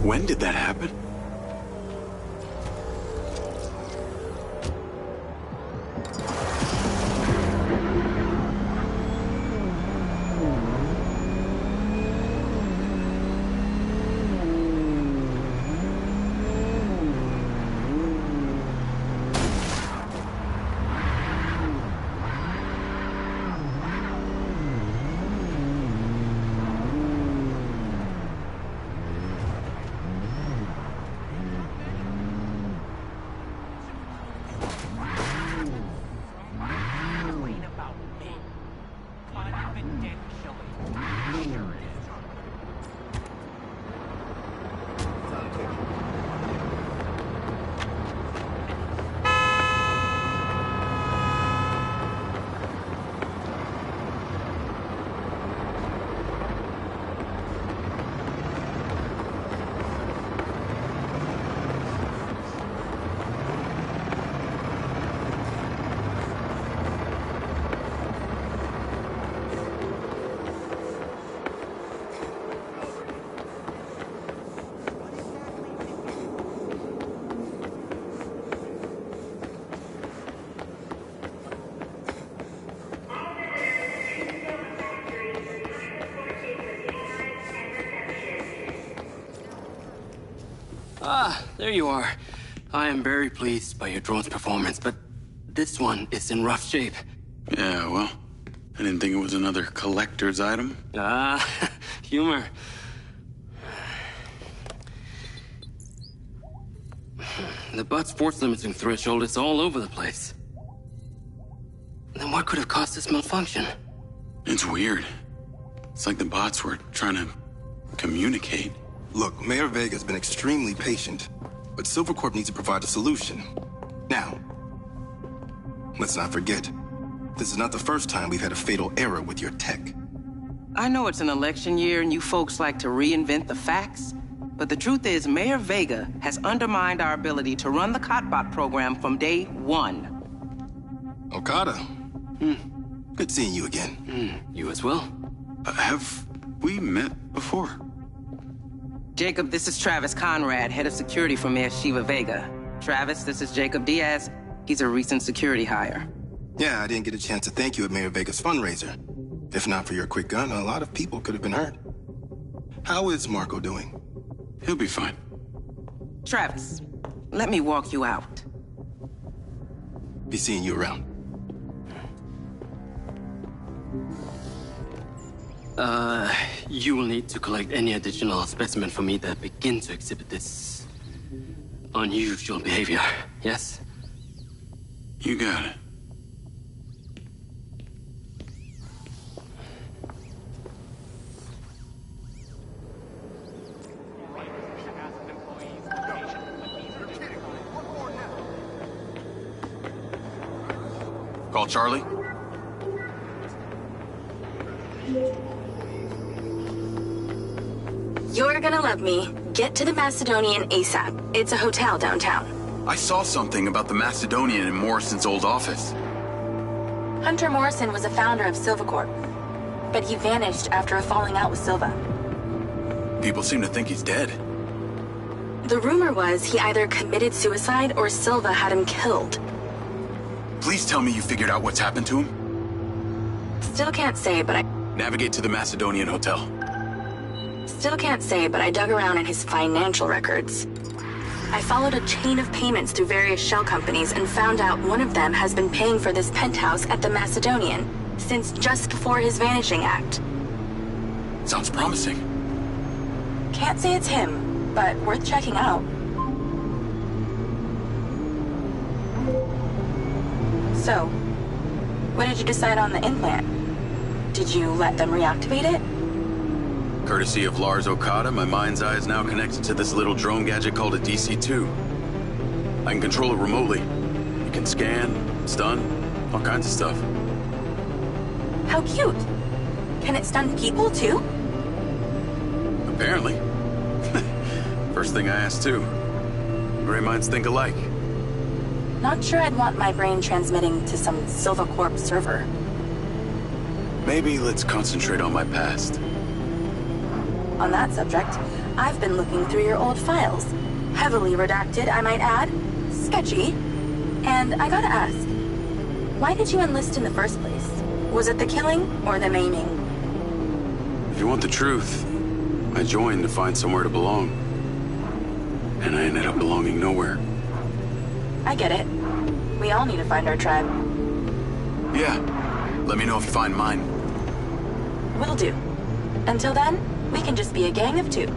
When did that happen? Ah, there you are. I am very pleased by your drone's performance, but this one is in rough shape. Yeah, well, I didn't think it was another collector's item. Ah, humor. The butt's force limiting threshold is all over the place. Then what could have caused this malfunction? It's weird. It's like the bots were trying to communicate. Look, Mayor Vega's been extremely patient, but Silvercorp needs to provide a solution. Now, let's not forget, this is not the first time we've had a fatal error with your tech. I know it's an election year and you folks like to reinvent the facts, but the truth is Mayor Vega has undermined our ability to run the Cotbot program from day one. Okada. Good seeing you again. You as well. Have we met before? Jacob, this is Travis Conrad, head of security for Mayor Shiva Vega. Travis, this is Jacob Diaz. He's a recent security hire. Yeah, I didn't get a chance to thank you at Mayor Vega's fundraiser. If not for your quick gun, a lot of people could have been hurt. How is Marco doing? He'll be fine. Travis, let me walk you out. Be seeing you around. You will need to collect any additional specimen for me that begin to exhibit this unusual behavior, yes? You got it. Call Charlie. You're gonna love me. Get to the Macedonian ASAP. It's a hotel downtown. I saw something about the Macedonian in Morrison's old office. Hunter Morrison was a founder of Silvercorp, but he vanished after a falling out with Silva. People seem to think he's dead. The rumor was he either committed suicide or Silva had him killed. Please tell me you figured out what's happened to him. Still can't say, but I Navigate to the Macedonian hotel. dug around in his financial records. I followed a chain of payments through various shell companies and found out one of them has been paying for this penthouse at the Macedonian since just before his vanishing act. Sounds promising. Can't say it's him, but worth checking out. So, what did you decide on the implant? Did you let them reactivate it? Courtesy of Lars Okada, my Mindseye is now connected to this little drone gadget called a DC-2. I can control it remotely. It can scan, stun, all kinds of stuff. How cute. Can it stun people too? Apparently. First thing I asked too. Gray minds think alike. Not sure I'd want my brain transmitting to some Silvercorp server. Maybe let's concentrate on my past. On that subject, I've been looking through your old files. Heavily redacted, I might add. Sketchy. And I gotta ask, why did you enlist in the first place? Was it the killing or the maiming? If you want the truth, I joined to find somewhere to belong. And I ended up belonging nowhere. I get it. We all need to find our tribe. Yeah. Let me know if you find mine. Will do. Until then, we can just be a gang of 2.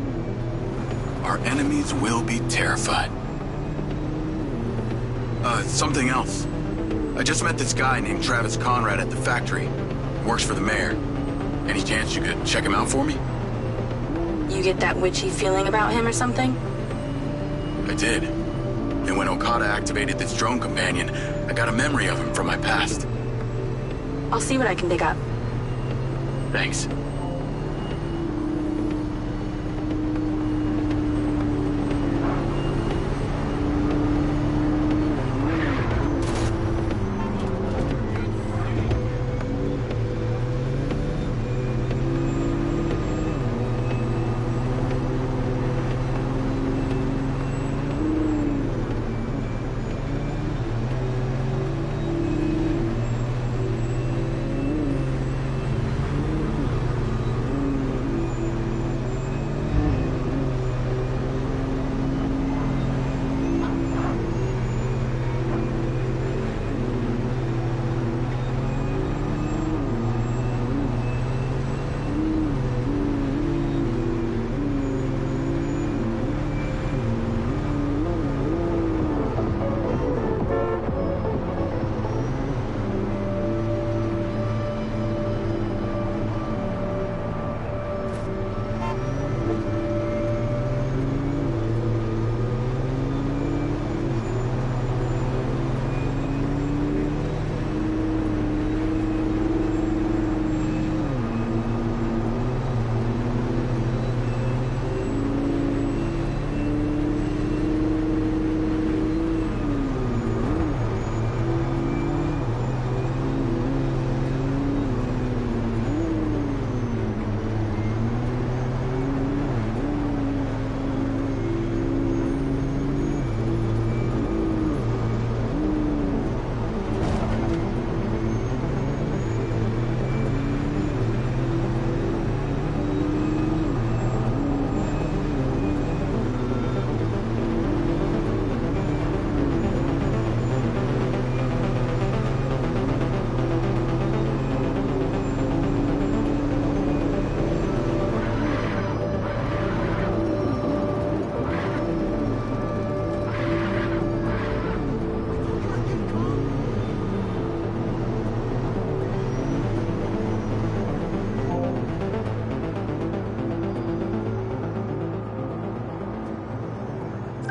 Our enemies will be terrified. Something else. I just met this guy named Travis Conrad at the factory. Works for the mayor. Any chance you could check him out for me? You get that witchy feeling about him or something? I did. And when Okada activated this drone companion, I got a memory of him from my past. I'll see what I can dig up. Thanks.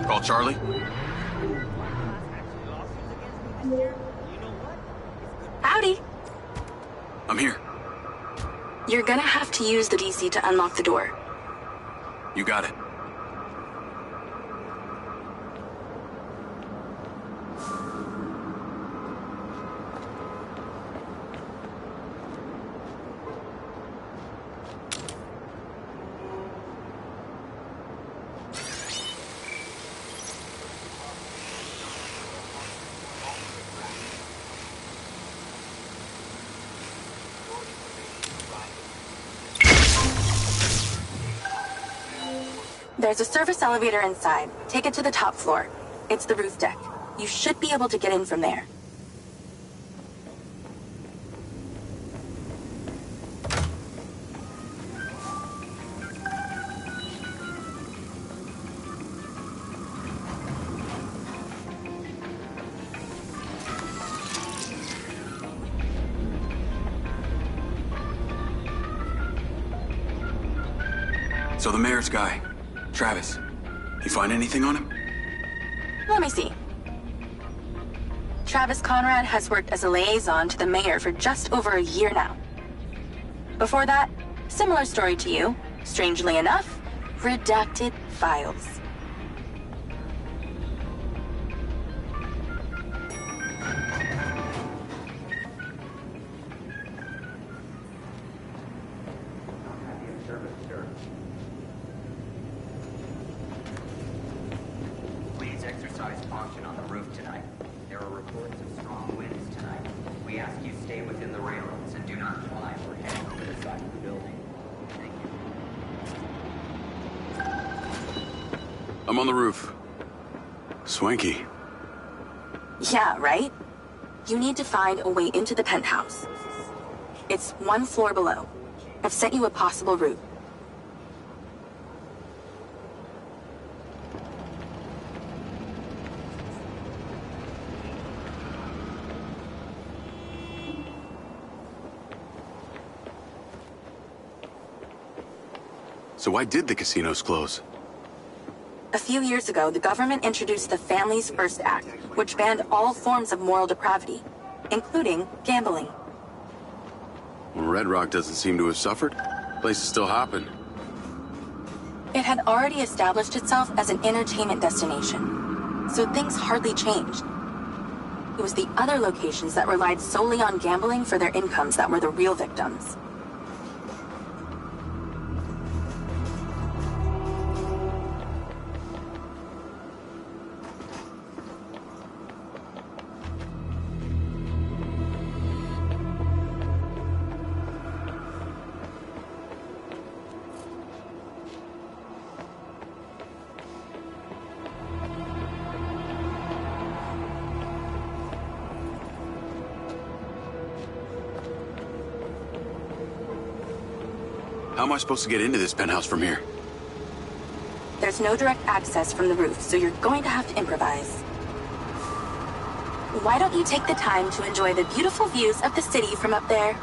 Call Charlie? Howdy. I'm here. You're gonna have to use the DC to unlock the door. You got it. There's a service elevator inside. Take it to the top floor. It's the roof deck. You should be able to get in from there. So the mayor's guy, Travis, you find anything on him? Let me see. Travis Conrad has worked as a liaison to the mayor for just over a year now. Before that, similar story to you. Strangely enough, redacted files. Mindsey's function on the roof tonight. There are reports of strong winds tonight. We ask you stay within the railings and do not climb or head over the side of the building. Thank you. I'm on the roof. Swanky. Yeah, right? You need to find a way into the penthouse. It's one floor below. I've sent you a possible route. So why did the casinos close? A few years ago, the government introduced the Families First Act, which banned all forms of moral depravity, including gambling. Well, Red Rock doesn't seem to have suffered. Place is still hopping. It had already established itself as an entertainment destination, so things hardly changed. It was the other locations that relied solely on gambling for their incomes that were the real victims. How am I supposed to get into this penthouse from here? There's no direct access from the roof, so you're going to have to improvise. Why don't you take the time to enjoy the beautiful views of the city from up there?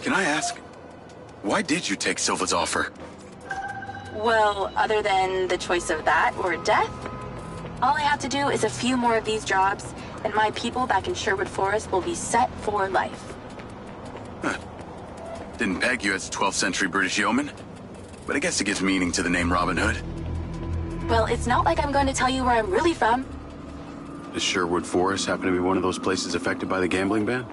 Can I ask, why did you take Silva's offer? Well, other than the choice of that or death, all I have to do is a few more of these jobs, and my people back in Sherwood Forest will be set for life. Huh. Didn't peg you as a 12th century British yeoman, but I guess it gives meaning to the name Robin Hood. Well, it's not like I'm going to tell you where I'm really from. Does Sherwood Forest happen to be one of those places affected by the gambling ban?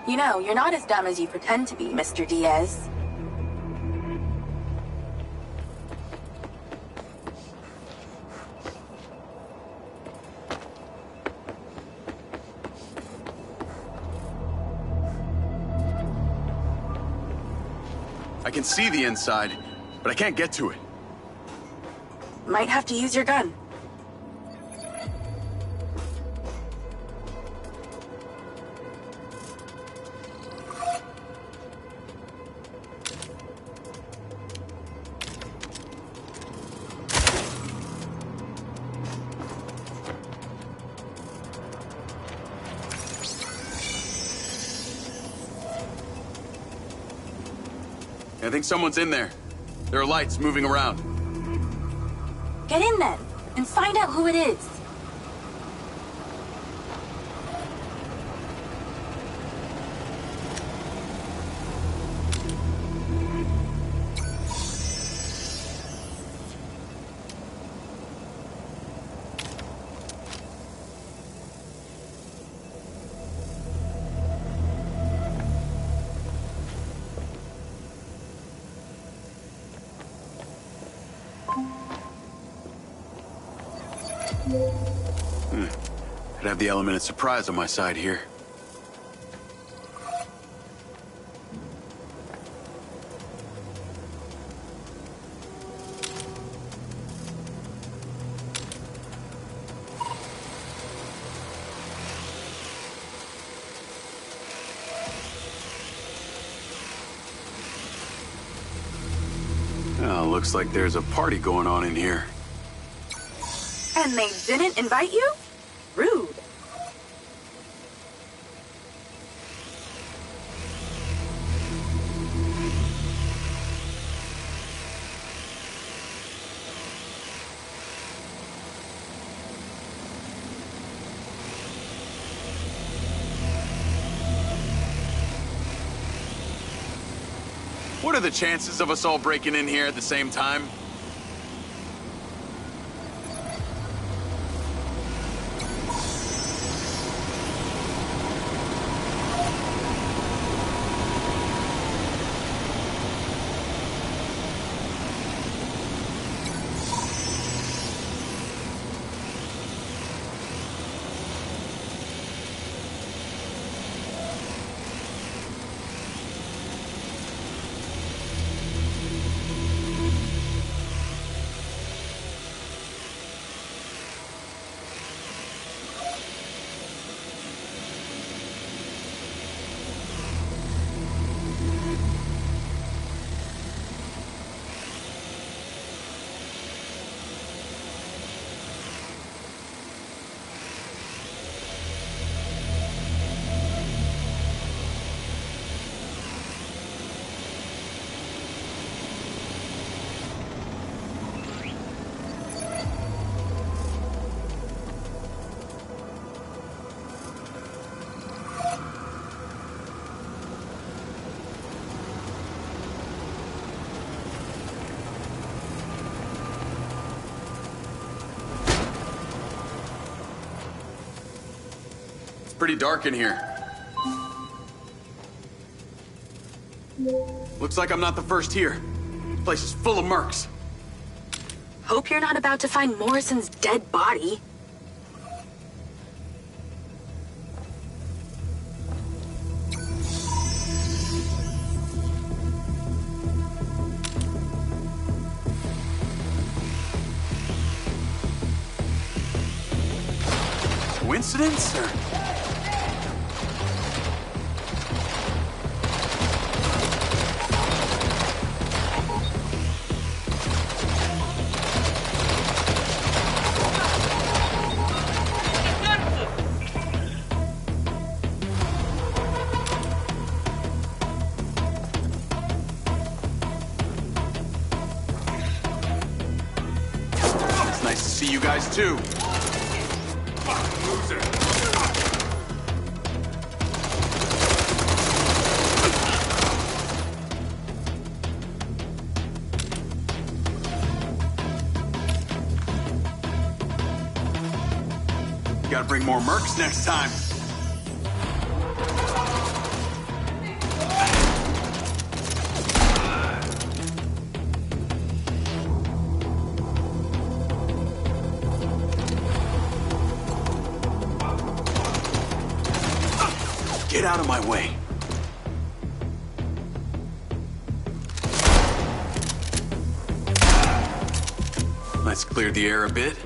You know, you're not as dumb as you pretend to be, Mr. Diaz. I can see the inside, but I can't get to it. Might have to use your gun. I think someone's in there. There are lights moving around. Get in then, and find out who it is. I'd have the element of surprise on my side here. Oh, looks like there's a party going on in here. And they didn't invite you? Rude. What are the chances of us all breaking in here at the same time? pretty dark in here. Looks like I'm not the first here. This place is full of mercs. Hope you're not about to find Morrison's dead body. Coincidence, or...? It's nice to see you guys, too. Loser. You gotta bring more mercs next time. Get out of my way. Let's clear the air a bit.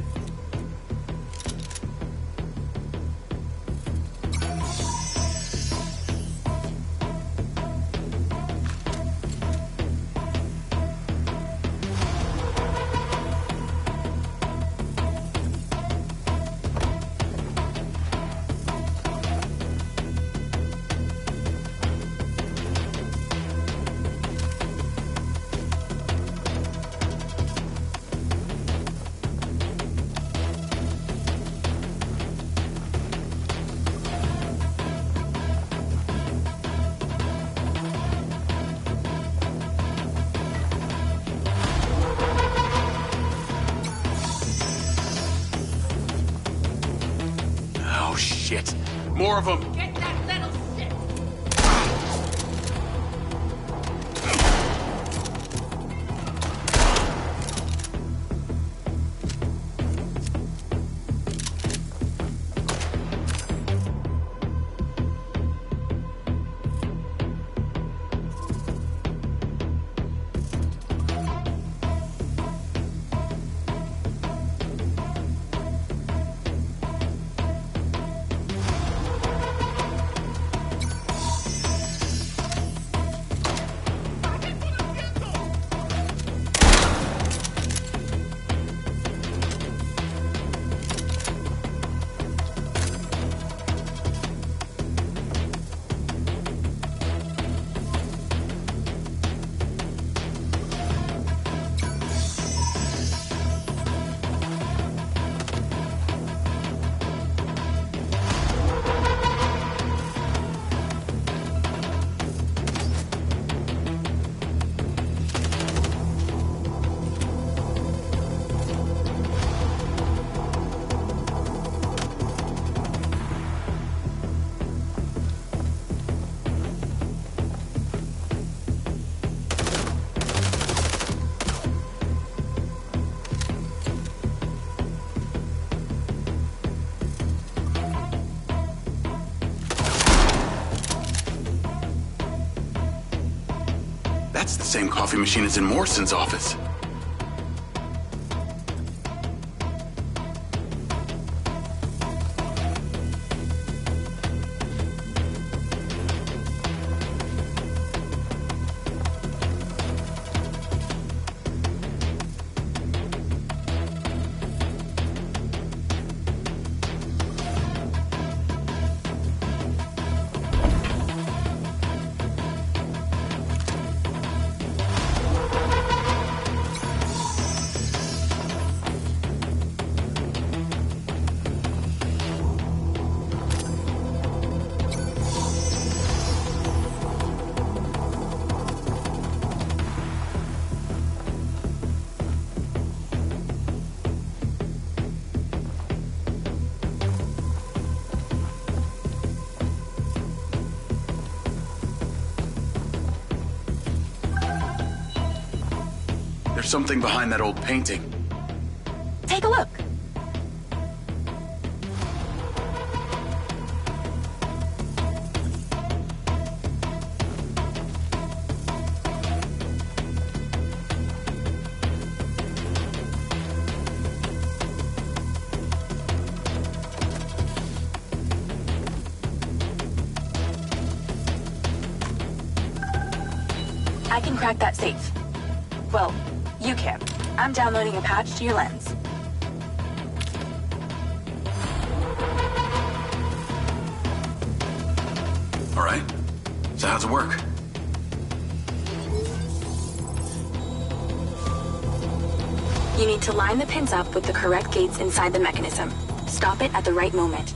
Oh, shit. More of them. Get that little shit! That's the same coffee machine as in Morrison's office. There's something behind that old painting. Take a look. I can crack that safe. Well, you can. I'm downloading a patch to your lens. All right. So how's it work? You need to line the pins up with the correct gates inside the mechanism. Stop it at the right moment.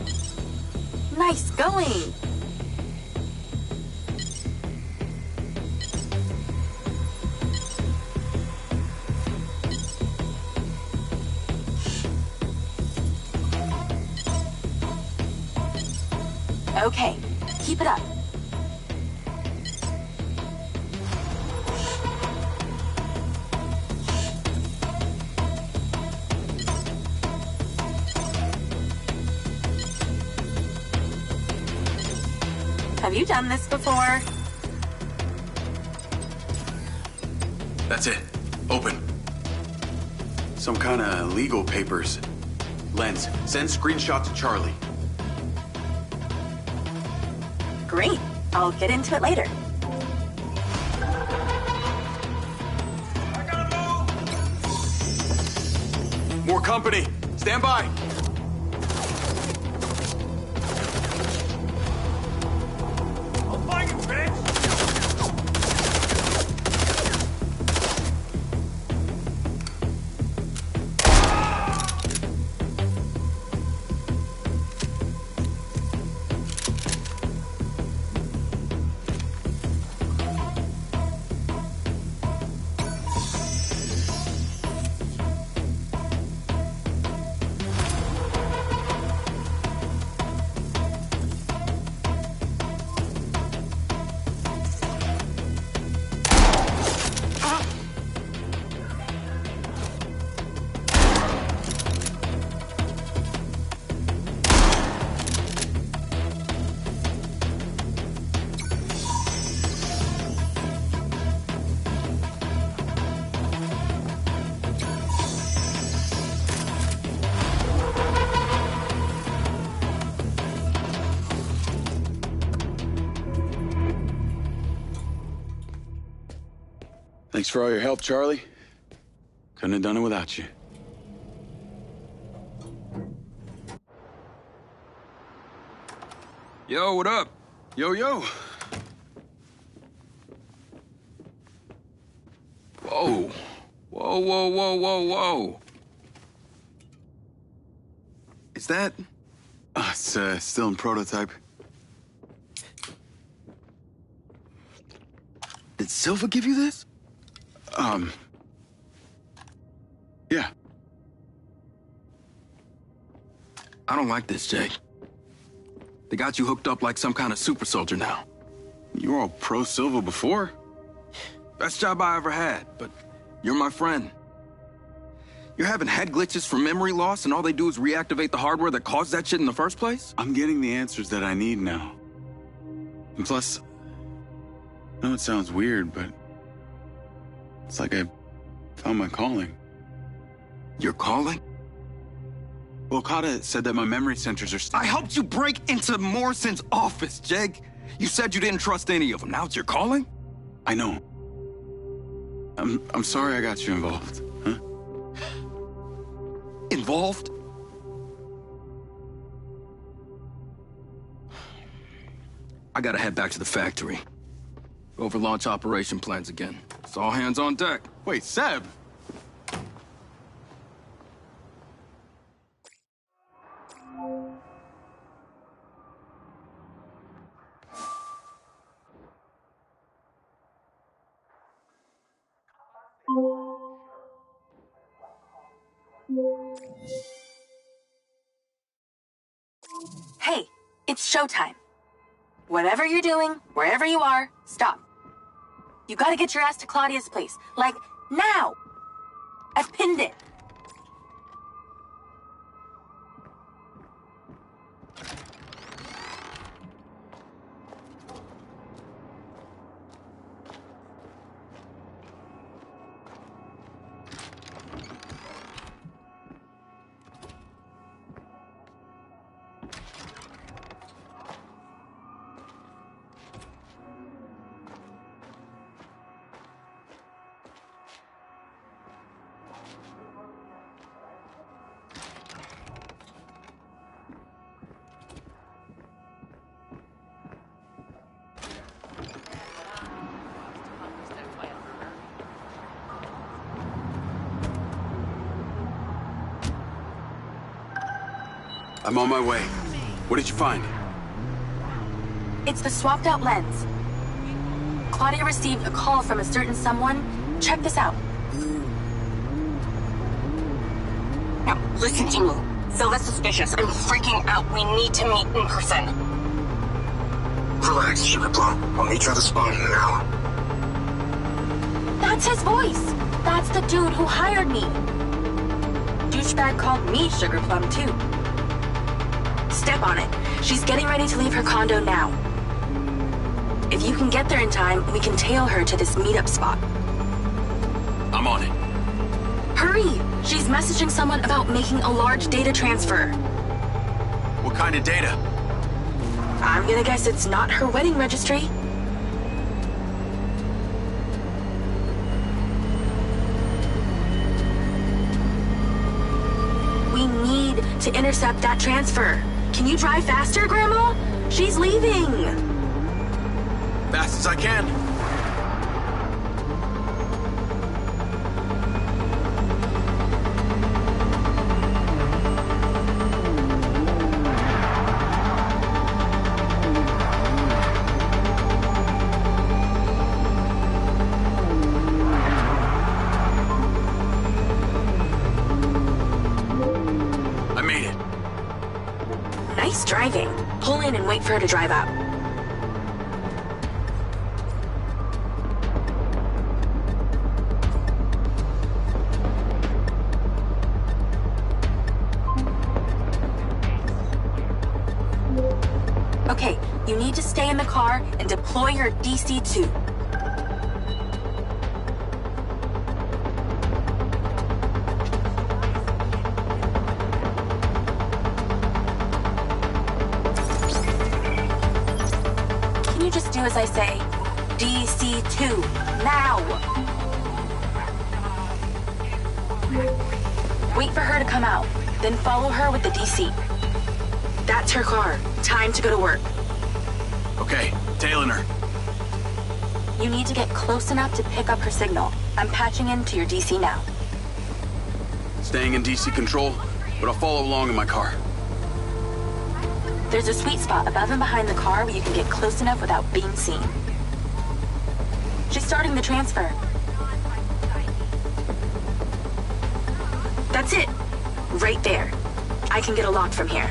Nice going! Okay, keep it up. Have you done this before? That's it. Open. Some kind of legal papers. Lens, send screenshot to Charlie. Great. I'll get into it later. More company. Stand by. I'll find you, bitch! Thanks for all your help, Charlie. Couldn't have done it without you. Yo, what up? Yo, yo. Whoa. Whoa, whoa, whoa, whoa, whoa. Is that... It's still in prototype. Did Silva give you this? Yeah. I don't like this, Jake. They got you hooked up like some kind of super soldier now. You were all pro-Silva before. Best job I ever had, but you're my friend. You're having head glitches from memory loss, and all they do is reactivate the hardware that caused that shit in the first place? I'm getting the answers that I need now. And plus, I know it sounds weird, but it's like I found my calling. Your calling? Well, Okada said that my memory centers are I helped you break into Morrison's office, Jake. You said you didn't trust any of them. Now it's your calling? I know. I'm sorry I got you involved, huh? Involved? I gotta head back to the factory. Go over launch operation plans again. It's all hands on deck. Wait, Seb! Hey, it's showtime. Whatever you're doing, wherever you are, stop. You gotta get your ass to Claudia's place. Like, now! I've pinned it. I'm on my way. What did you find? It's the swapped out lens. Claudia received a call from a certain someone. Check this out. Now, listen to me. Silva's suspicious. I'm freaking out. We need to meet in person. Relax, Sugar Plum. I'll meet you at the spot in an hour. That's his voice. That's the dude who hired me. Douchebag called me Sugar Plum, too. Step on it. She's getting ready to leave her condo now. If you can get there in time, we can tail her to this meetup spot. I'm on it. Hurry! She's messaging someone about making a large data transfer. What kind of data? I'm gonna guess it's not her wedding registry. We need to intercept that transfer. Can you drive faster, Grandma? She's leaving. Fast as I can. I made it. Nice driving. Pull in and wait for her to drive out. Okay, you need to stay in the car and deploy your DC-2. Can you just do as I say? DC-2, now! Wait for her to come out, then follow her with the DC. That's her car. Time to go to work. Okay, tailing her. You need to get close enough to pick up her signal. I'm patching into your DC now. Staying in DC control, but I'll follow along in my car. There's a sweet spot above and behind the car where you can get close enough without being seen. She's starting the transfer. That's it. Right there. I can get a lock from here.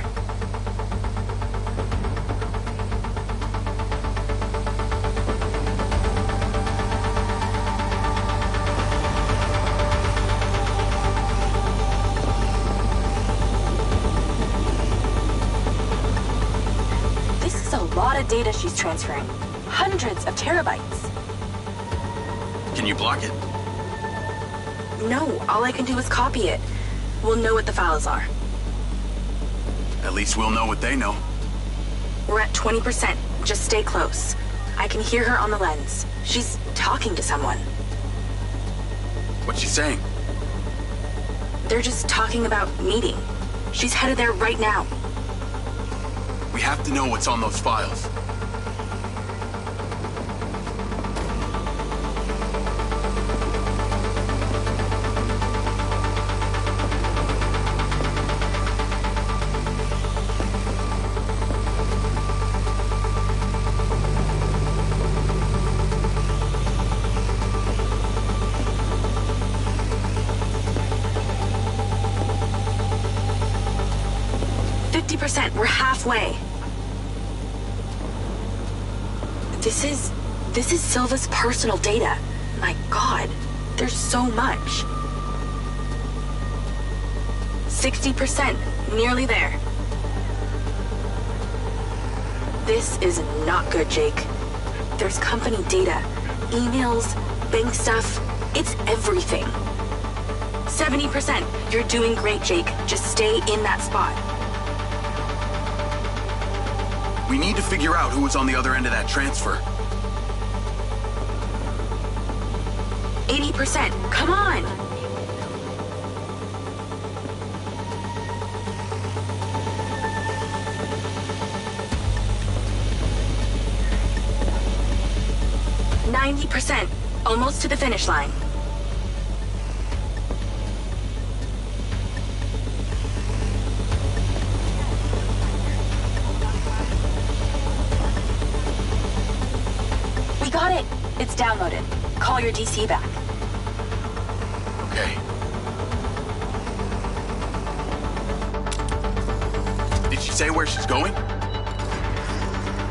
Data she's transferring. Hundreds of terabytes. Can you block it? No, all I can do is copy it. We'll know what the files are. At least we'll know what they know. We're at 20%. Just stay close. I can hear her on the lens. She's talking to someone. What's she saying? They're just talking about meeting. She's headed there right now. We have to know what's on those files. We're halfway. This is Silva's personal data. My God, there's so much. 60%. Nearly there. This is not good, Jake. There's company data, emails, bank stuff. It's everything. 70%. You're doing great, Jake. Just stay in that spot. We need to figure out who was on the other end of that transfer. 80%. Come on! %. Almost to the finish line. We got it! It's downloaded. Call your DC back. Okay. Did she say where she's going?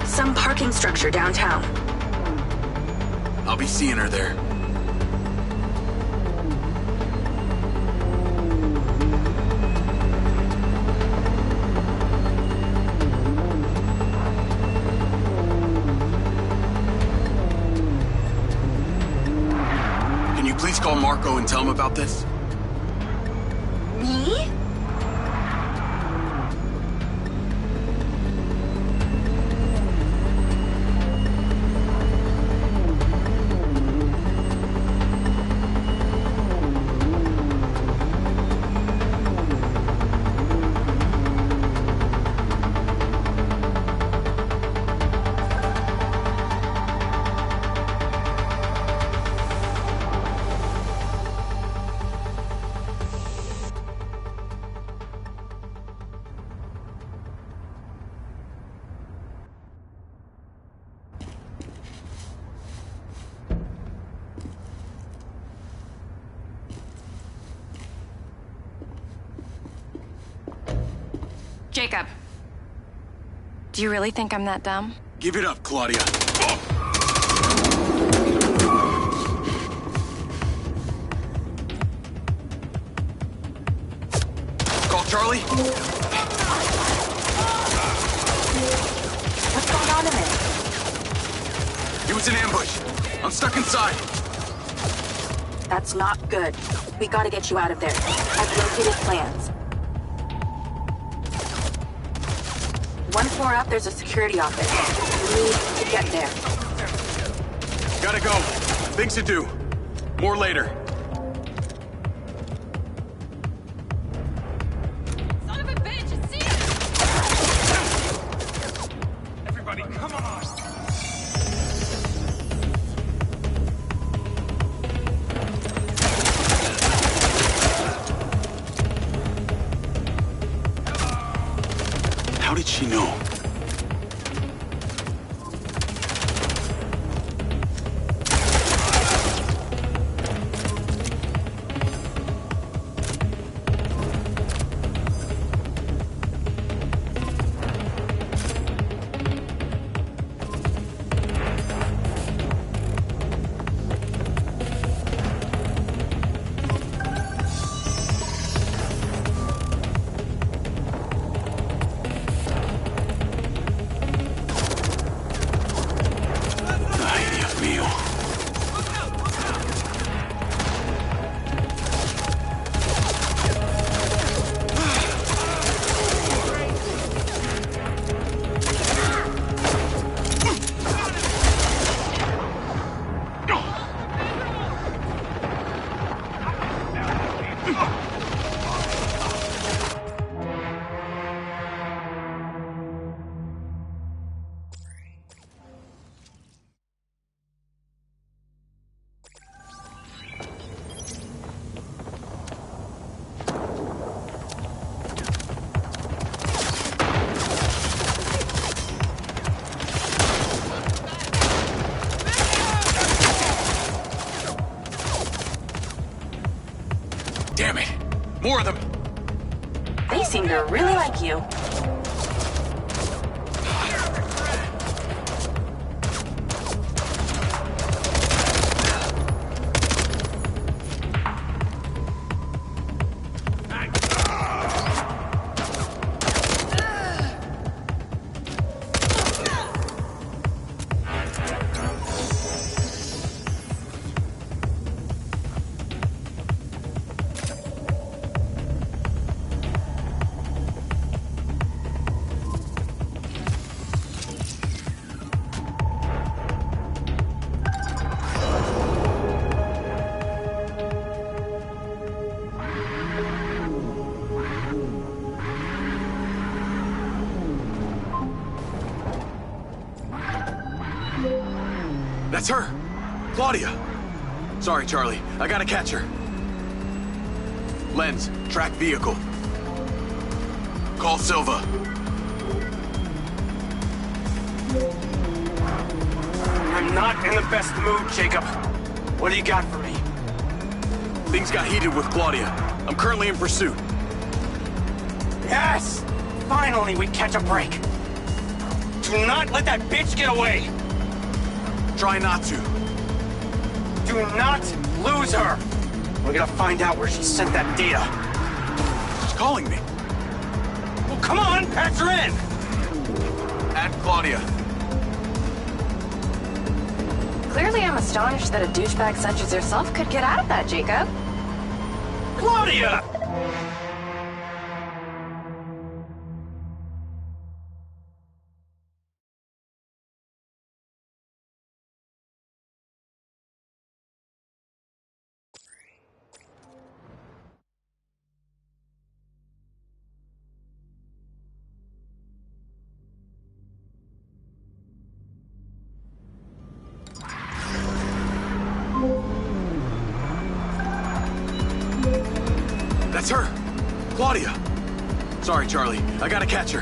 Some parking structure downtown. I'll be seeing her there. Can you please call Marco and tell him about this? Me? Jacob. Do you really think I'm that dumb? Give it up, Claudia. Call Charlie. What's going on in there? It was an ambush. I'm stuck inside. That's not good. We gotta get you out of there. I've located plans. One floor up, there's a security office. We need to get there. Gotta go. Things to do. More later. Son of a bitch, see it! Everybody, come on! How did she know? Damn it! More of them! They seem to really like you. That's her! Claudia! Sorry, Charlie. I gotta catch her. Lens, track vehicle. Call Silva. I'm not in the best mood, Jacob. What do you got for me? Things got heated with Claudia. I'm currently in pursuit. Yes! Finally, we catch a break. Do not let that bitch get away! Try not to. Do not lose her! We're gonna find out where she sent that data. She's calling me. Well, come on, patch her in! Add Claudia. Clearly, I'm astonished that a douchebag such as yourself could get out of that, Jacob. Claudia! That's her! Claudia! Sorry, Charlie. I gotta catch her.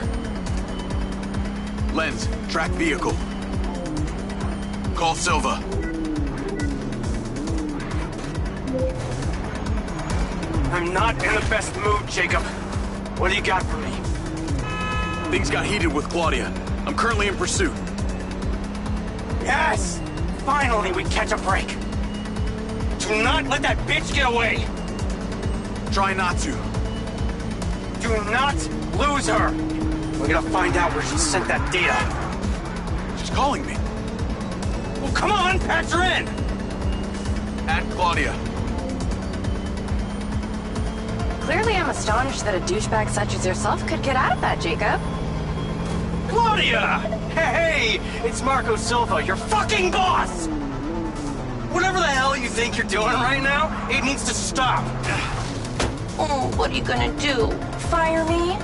Lens, track vehicle. Call Silva. I'm not in the best mood, Jacob. What do you got for me? Things got heated with Claudia. I'm currently in pursuit. Yes! Finally, we catch a break. Do not let that bitch get away! Try not to. Do not lose her! We're gonna find out where she sent that data. She's calling me. Well, come on, patch her in! Add Claudia. Clearly, I'm astonished that a douchebag such as yourself could get out of that, Jacob. Claudia! Hey, it's Marco Silva, your fucking boss! Whatever the hell you think you're doing right now, it needs to stop. Oh, what are you gonna do? Fire me?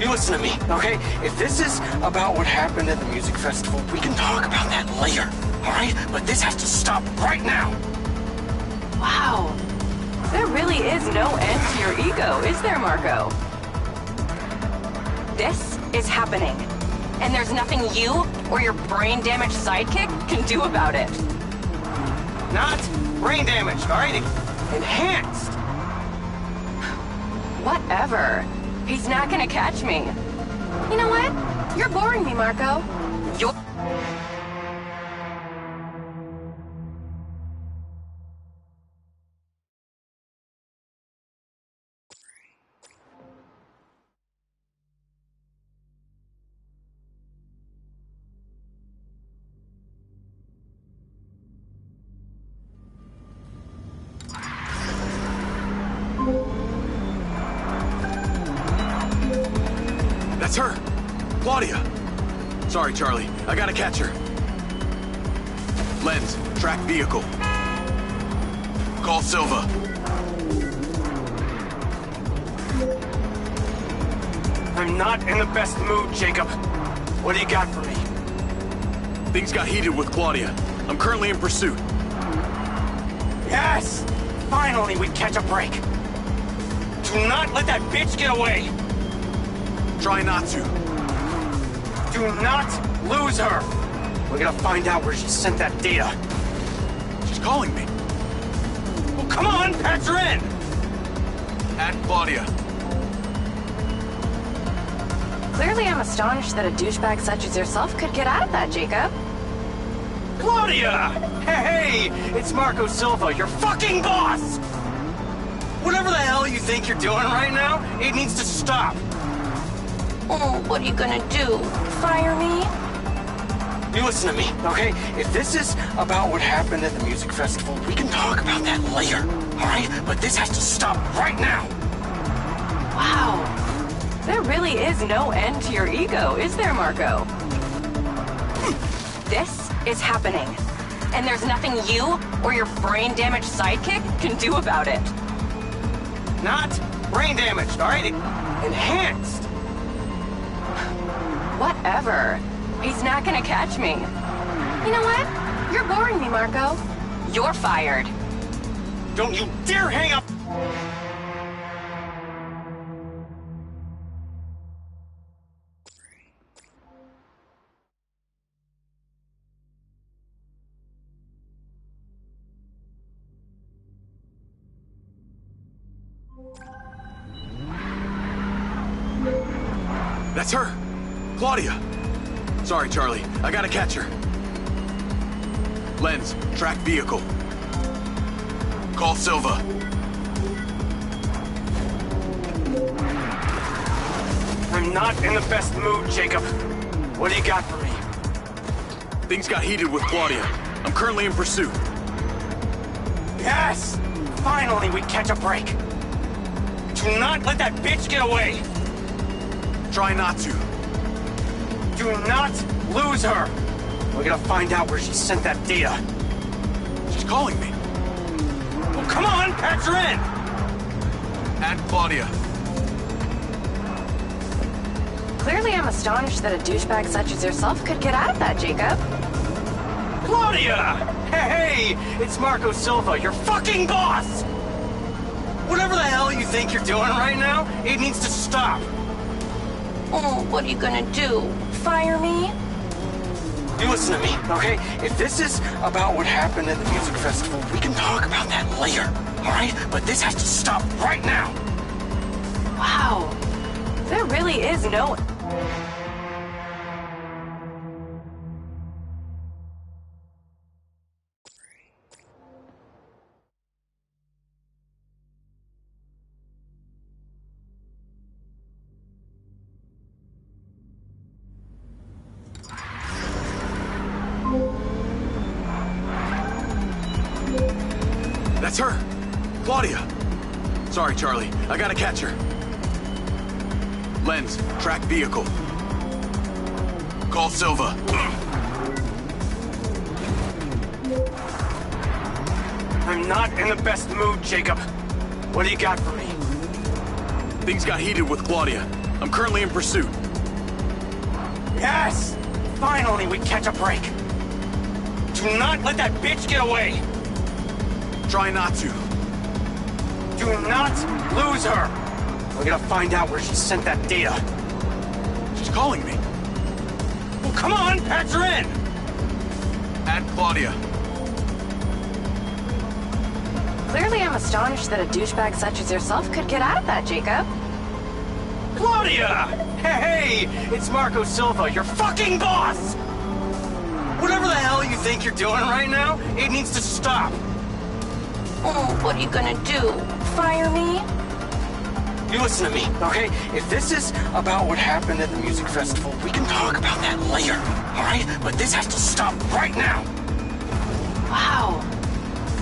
You listen to me, okay? If this is about what happened at the music festival, we can talk about that later, all right? But this has to stop right now. Wow. There really is no end to your ego, is there, Marco? This is happening. And there's nothing you or your brain-damaged sidekick can do about it. Not brain damaged, all right? Enhanced. Whatever. He's not gonna catch me. You know what? You're boring me, Marco. You're... That's her! Claudia! Sorry, Charlie. I gotta catch her. Lens, track vehicle. Call Silva. I'm not in the best mood, Jacob. What do you got for me? Things got heated with Claudia. I'm currently in pursuit. Yes! Finally, we catch a break. Do not let that bitch get away! Try not to. Do not lose her! We're gonna find out where she sent that data. She's calling me. Well, come on, patch her in! Add Claudia. Clearly, I'm astonished that a douchebag such as yourself could get out of that, Jacob. Claudia! Hey, it's Marco Silva, your fucking boss! Whatever the hell you think you're doing right now, it needs to stop. Oh, what are you gonna do? Fire me? You listen to me, okay? If this is about what happened at the music festival, we can talk about that later, all right? But this has to stop right now. Wow. There really is no end to your ego, is there, Marco? This is happening. And there's nothing you or your brain-damaged sidekick can do about it. Not brain damaged, all right? Enhanced. Whatever. He's not gonna catch me. You know what? You're boring me, Marco. You're fired. Don't you dare hang up! That's her! Claudia! Sorry, Charlie. I gotta catch her. Lens, track vehicle. Call Silva. I'm not in the best mood, Jacob. What do you got for me? Things got heated with Claudia. I'm currently in pursuit. Yes! Finally, we catch a break. Do not let that bitch get away! Try not to. Do not lose her! We're gonna find out where she sent that data. She's calling me. Well, come on, patch her in! Add Claudia. Clearly I'm astonished that a douchebag such as yourself could get out of that, Jacob. Claudia! Hey, it's Marco Silva, your fucking boss! Whatever the hell you think you're doing right now, it needs to stop. Oh, what are you gonna do? Fire me? You listen to me, okay? If this is about what happened at the music festival, we can talk about that later, alright? But this has to stop right now! Wow. There really is no... That's her! Claudia! Sorry, Charlie. I gotta catch her. Lens, track vehicle. Call Silva. I'm not in the best mood, Jacob. What do you got for me? Things got heated with Claudia. I'm currently in pursuit. Yes! Finally, we catch a break. Do not let that bitch get away! Try not to. Do not lose her! We're gonna find out where she sent that data. She's calling me. Well, come on, patch her in! Add Claudia. Clearly I'm astonished that a douchebag such as yourself could get out of that, Jacob. Claudia! Hey, it's Marco Silva, your fucking boss! Whatever the hell you think you're doing right now, it needs to stop. Oh, what are you gonna do? Fire me? You listen to me, okay? If this is about what happened at the music festival, we can talk about that later, alright? But this has to stop right now! Wow.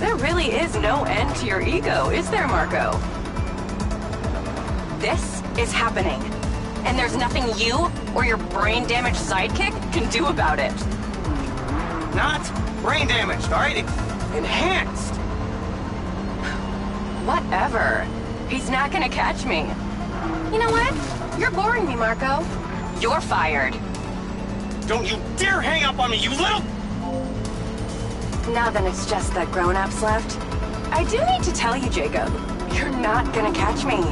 There really is no end to your ego, is there, Marco? This is happening. And there's nothing you or your brain-damaged sidekick can do about it. Not brain damaged, alright? Enhanced! Whatever. He's not gonna catch me. You know what? You're boring me, Marco. You're fired. Don't you dare hang up on me, you little... Now then it's just the grown-ups left. I do need to tell you, Jacob, you're not gonna catch me.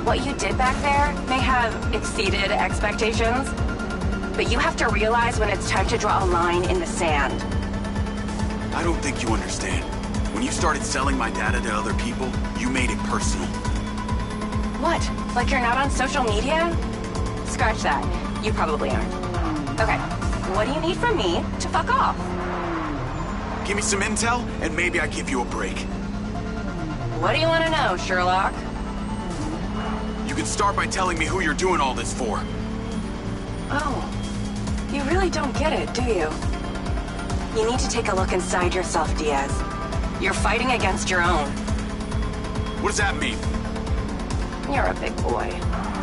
What you did back there may have exceeded expectations, but you have to realize when it's time to draw a line in the sand. I don't think you understand. When you started selling my data to other people, you made it personal. What? Like you're not on social media? Scratch that. You probably aren't. Okay, what do you need from me to fuck off? Give me some intel, and maybe I give you a break. What do you want to know, Sherlock? You can start by telling me who you're doing all this for. Oh, you really don't get it, do you? You need to take a look inside yourself, Diaz. You're fighting against your own. What does that mean? You're a big boy.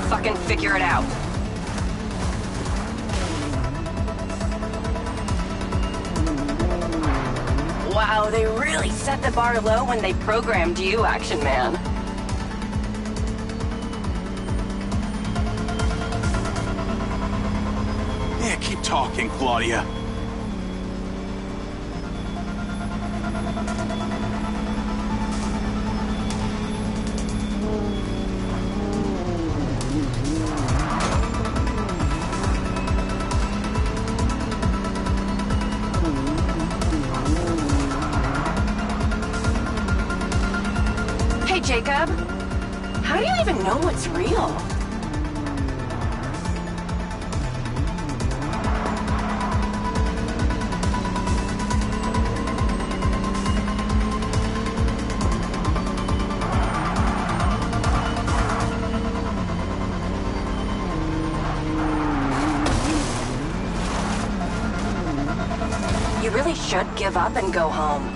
Fucking figure it out. Wow, they really set the bar low when they programmed you, Action Man. Yeah, keep talking, Claudia. Jacob? How do you even know what's real? You really should give up and go home.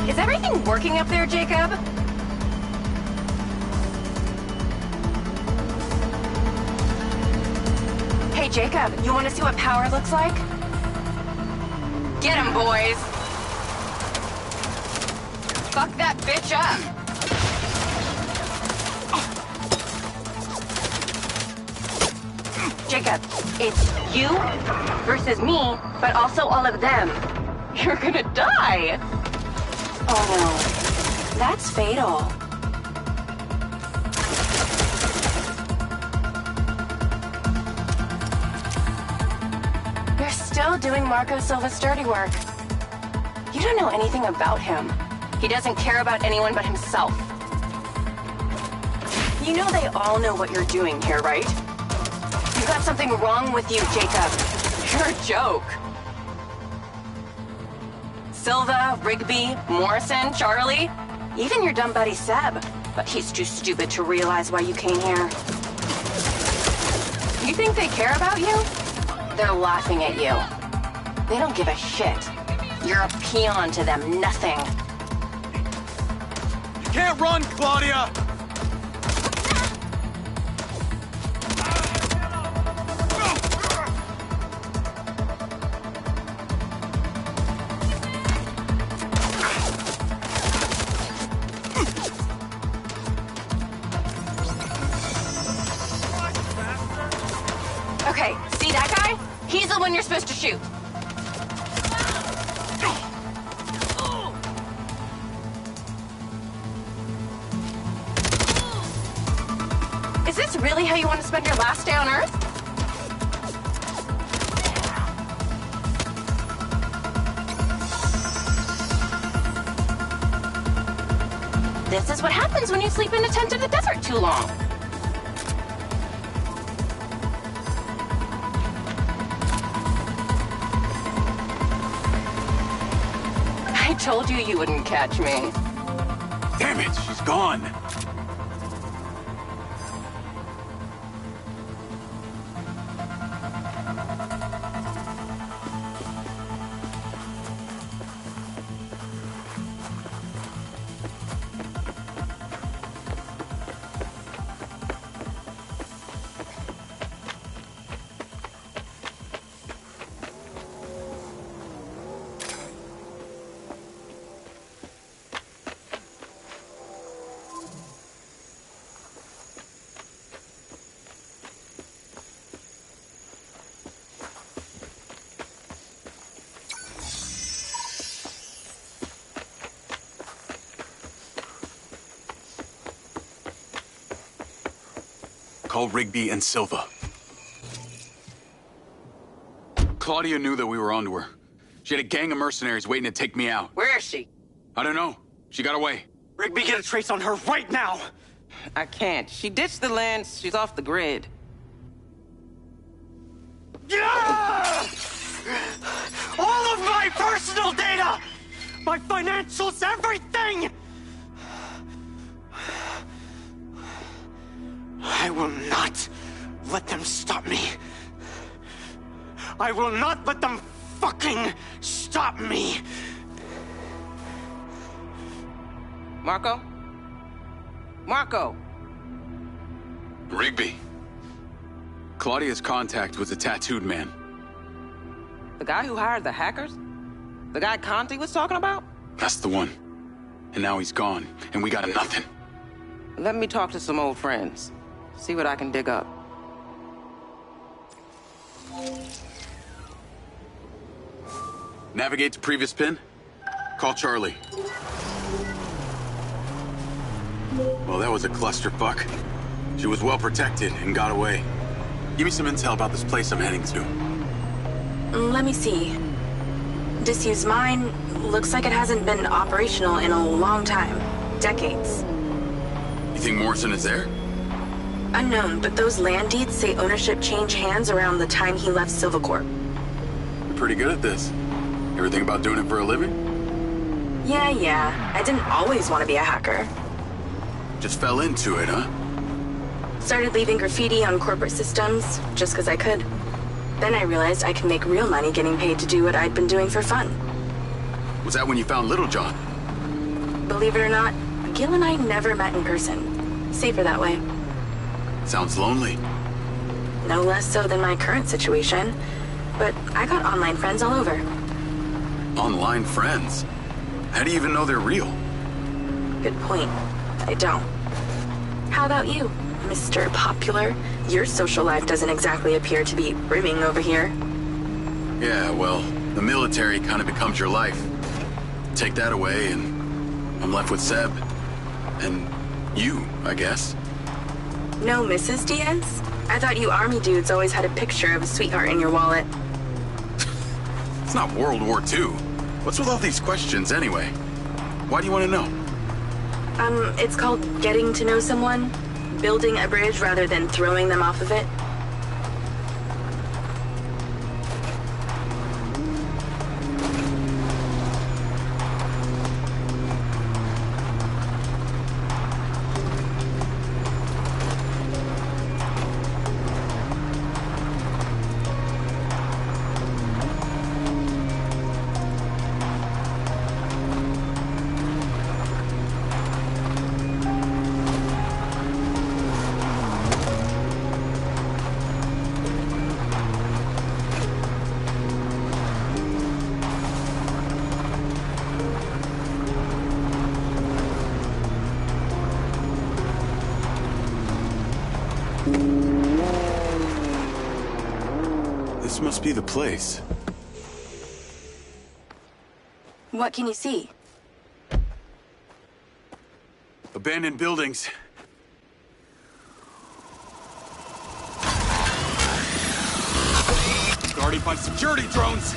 Is everything working up there, Jacob? Hey, Jacob, you want to see what power looks like? Get him, boys! Fuck that bitch up! Jacob, it's you versus me, but also all of them. You're gonna die! Oh no, that's fatal. You're still doing Marco Silva's dirty work. You don't know anything about him. He doesn't care about anyone but himself. You know they all know what you're doing here, right? You've got something wrong with you, Jacob. You're a joke. Silva, Rigby, Morrison, Charlie, even your dumb buddy Seb. But he's too stupid to realize why you came here. You think they care about you? They're laughing at you. They don't give a shit. You're a peon to them, nothing. You can't run, Claudia! Okay, see that guy? He's the one you're supposed to shoot. Is this really how you want to spend your last day on Earth? This is what happens when you sleep in a tent in the desert too long. I told you wouldn't catch me. Damn it, she's gone. Call Rigby and Silva. Claudia knew that we were onto her. She had a gang of mercenaries waiting to take me out. Where is she? I don't know. She got away. Rigby, get a trace on her right now! I can't. She ditched the lens. She's off the grid. Yeah! All of my personal data! My financials, everything! I will not let them stop me. I will not let them fucking stop me. Marco? Marco! Rigby. Claudia's contact was a tattooed man. The guy who hired the hackers? The guy Conti was talking about? That's the one. And now he's gone, and we got nothing. Let me talk to some old friends. See what I can dig up. Navigate to previous pin. Call Charlie. Well, that was a clusterfuck. She was well protected and got away. Give me some intel about this place I'm heading to. Let me see. Disused mine. Looks like it hasn't been operational in a long time. Decades. You think Morrison is there? Unknown, but those land deeds say ownership changed hands around the time he left Silvercorp. You're pretty good at this. Ever think about doing it for a living? Yeah. I didn't always want to be a hacker. Just fell into it, huh? Started leaving graffiti on corporate systems, just because I could. Then I realized I could make real money getting paid to do what I'd been doing for fun. Was that when you found Little John? Believe it or not, Gil and I never met in person. Safer that way. Sounds lonely. No less so than my current situation. But I got online friends all over. Online friends? How do you even know they're real? Good point. I don't. How about you, Mr. Popular? Your social life doesn't exactly appear to be brimming over here. Yeah, well, the military kind of becomes your life. Take that away and I'm left with Seb. And you, I guess. No Mrs. Diaz? I thought you army dudes always had a picture of a sweetheart in your wallet. It's not World War II. What's with all these questions anyway? Why do you want to know? It's called getting to know someone. Building a bridge rather than throwing them off of it. This must be the place. What can you see? Abandoned buildings. Guarded by security drones.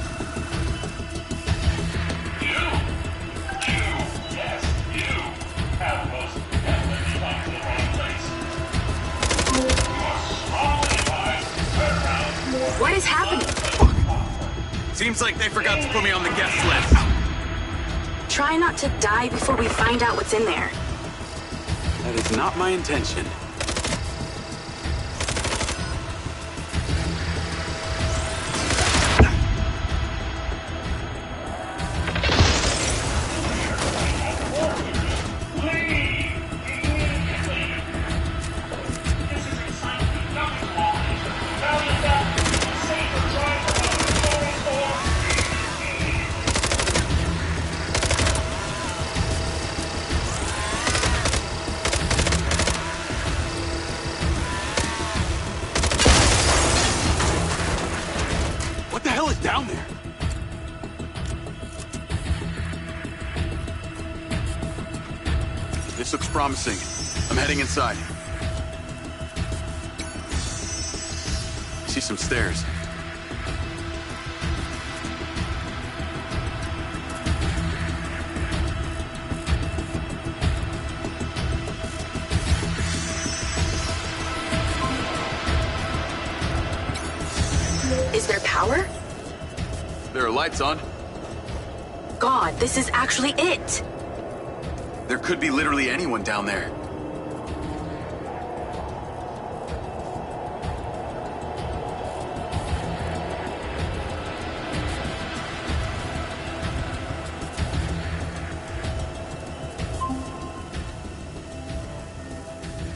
What is happening? Seems like they forgot to put me on the guest list. Try not to die before we find out what's in there. That is not my intention. Down there. This looks promising. I'm heading inside. I see some stairs. Is there power? There are lights on. God, this is actually it! There could be literally anyone down there.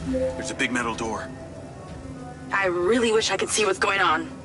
There's a big metal door. I really wish I could see what's going on.